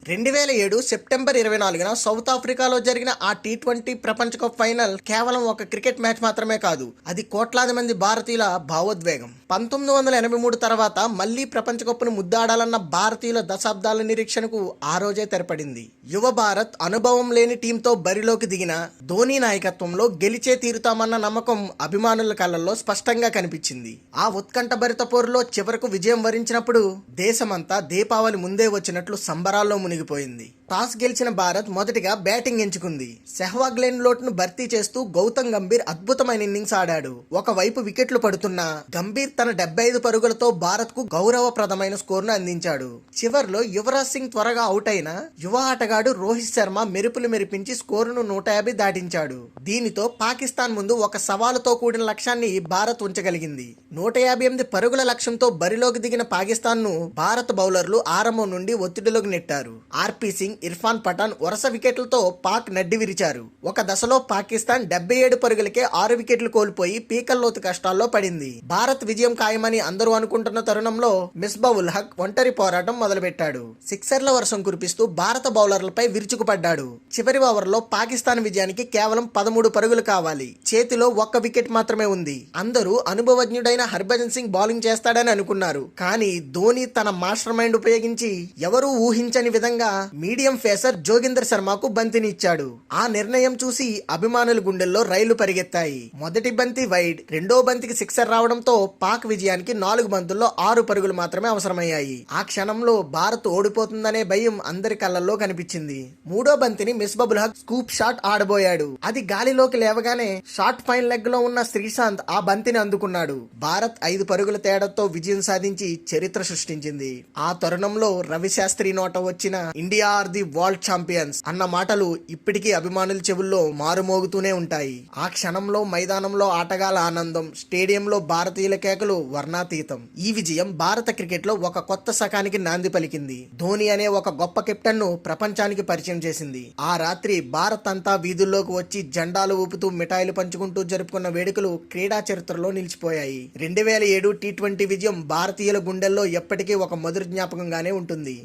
2007 September 24న south ఆఫ్రికాలో జరిగిన ఆ టీ20 ప్రపంచ కప్ ఫైనల్ కేవలం ఒక క్రికెట్ మ్యాచ్ మాత్రమే కాదు, అది కోట్లాది మంది భారతీయుల భావోద్వేగం. 1983 తర్వాత మళ్లీ ప్రపంచ కప్ను ముద్దాడాలన్న భారతీయుల దశాబ్దాల నిరీక్షణకు ఆ రోజే తెరపడింది. యువ భారత్ అనుభవం లేని టీంతో బరిలోకి దిగిన ధోనీ నాయకత్వంలో గెలిచే తీరుతామన్న నమ్మకం అభిమానుల కళ్ళల్లో స్పష్టంగా కనిపించింది. ఆ ఉత్కంఠభరిత పోరులో చివరకు విజయం వరించినప్పుడు దేశమంతా దీపావళి ముందే వచ్చినట్లు సంబరాల్లో మునిగిపోయింది. టాస్ గెలిచిన భారత్ మొదటిగా బ్యాటింగ్ ఎంచుకుంది. సెహ్వాగ్ లేని లోటును భర్తీ చేస్తూ గౌతమ్ గంభీర్ అద్భుతమైన ఇన్నింగ్స్ ఆడాడు. ఒకవైపు వికెట్లు పడుతున్నా గంభీర్ తన 75 పరుగులతో భారత్ కు గౌరవప్రదమైన స్కోర్ను అందించాడు. చివర్లో యువరాజ్ సింగ్ త్వరగా అవుట్ అయిన యువ ఆటగాడు రోహిత్ శర్మ మెరుపులు మెరిపించి స్కోరును 150 దాటించాడు. దీనితో పాకిస్తాన్ ముందు ఒక సవాలుతో కూడిన లక్ష్యాన్ని భారత్ ఉంచగలిగింది. 158 పరుగుల లక్ష్యంతో బరిలోకి దిగిన పాకిస్తాన్ ను భారత బౌలర్లు ఆరంభం నుండి ఒత్తిడిలోకి నెట్టారు. ఆర్పీ సింగ్, ఇర్ఫాన్ పఠాన్ వరుస వికెట్లతో పాక్ నడ్డి విరిచారు. ఒక దశలో పాకిస్తాన్ 77 పరుగులకే 6 వికెట్లు కోల్పోయి పీకల్లోతు కష్టాల్లో పడింది. భారత్ విజయం ఖాయమని అందరూ అనుకుంటున్న తరుణంలో మిస్బా ఉల్ హక్ ఒంటరి పోరాటం మొదలుపెట్టాడు. సిక్సర్ల వర్షం కురిపిస్తూ భారత బౌలర్లపై విరుచుకుపడ్డాడు. చివరి ఓవర్లో పాకిస్తాన్ విజయానికి కేవలం 13 పరుగులు కావాలి. చేతిలో ఒక్క వికెట్ మాత్రమే ఉంది. అందరూ అనుభవజ్ఞుడైన హర్భజన్ సింగ్ బౌలింగ్ చేస్తాడని అనుకున్నారు. కానీ ధోనీ తన మాస్టర్ మైండ్ ఉపయోగించి ఎవరూ ఊహించని విధంగా మీడియం ఫేసర్ జోగిందర్ శర్మకు బంతిని ఇచ్చాడు. ఆ నిర్ణయం చూసి అభిమానుల గుండెల్లో రైళ్లు పరిగెత్తాయి. మొదటి బంతి వైడ్, రెండో బంతికి సిక్సర్ రావడంతో పాక్ విజయానికి 4 బంతుల్లో 6 పరుగులు మాత్రమే అవసరమయ్యాయి. ఆ క్షణంలో భారత్ ఓడిపోతుందనే భయం అందరి కళ్ళల్లో కనిపించింది. మూడో బంతిని మిస్బాబుల్ హక్ స్కూప్ షాట్ ఆడబోయాడు. అది గాలిలోకి లేవగానే షార్ట్ ఫైన్ లెగ్ లో ఉన్న శ్రీశాంత్ ఆ బంతిని అందుకున్నాడు. భారత్ 5 పరుగుల తేడాతో విజయం సాధించి చరిత్ర సృష్టించింది. ఆ తరుణంలో రవిశాస్త్రి నోట వచ్చిన India are the world champions అన్న మాటలు ఇప్పటికీ అభిమానుల చెవుల్లో మారుమోగుతూనే ఉంటాయి. ఆ క్షణంలో మైదానంలో ఆటగాళ్ల ఆనందం, స్టేడియంలో భారతీయుల కేకలు వర్ణాతీతం. ఈ విజయం భారత క్రికెట్ లో ఒక కొత్త శకానికి నాంది పలికింది. ధోనీ అనే ఒక గొప్ప కెప్టెన్ ను ప్రపంచానికి పరిచయం చేసింది. ఆ రాత్రి భారత్ అంతా వీధుల్లోకి వచ్చి జెండాలు ఊపుతూ మిఠాయిలు పంచుకుంటూ జరుపుకున్న వేడుకలు క్రీడా చరిత్రలో నిలిచిపోయాయి. 2007 టీ20 విజయం భారతీయుల గుండెల్లో ఎప్పటికీ ఒక మధుర జ్ఞాపకంగానే ఉంటుంది.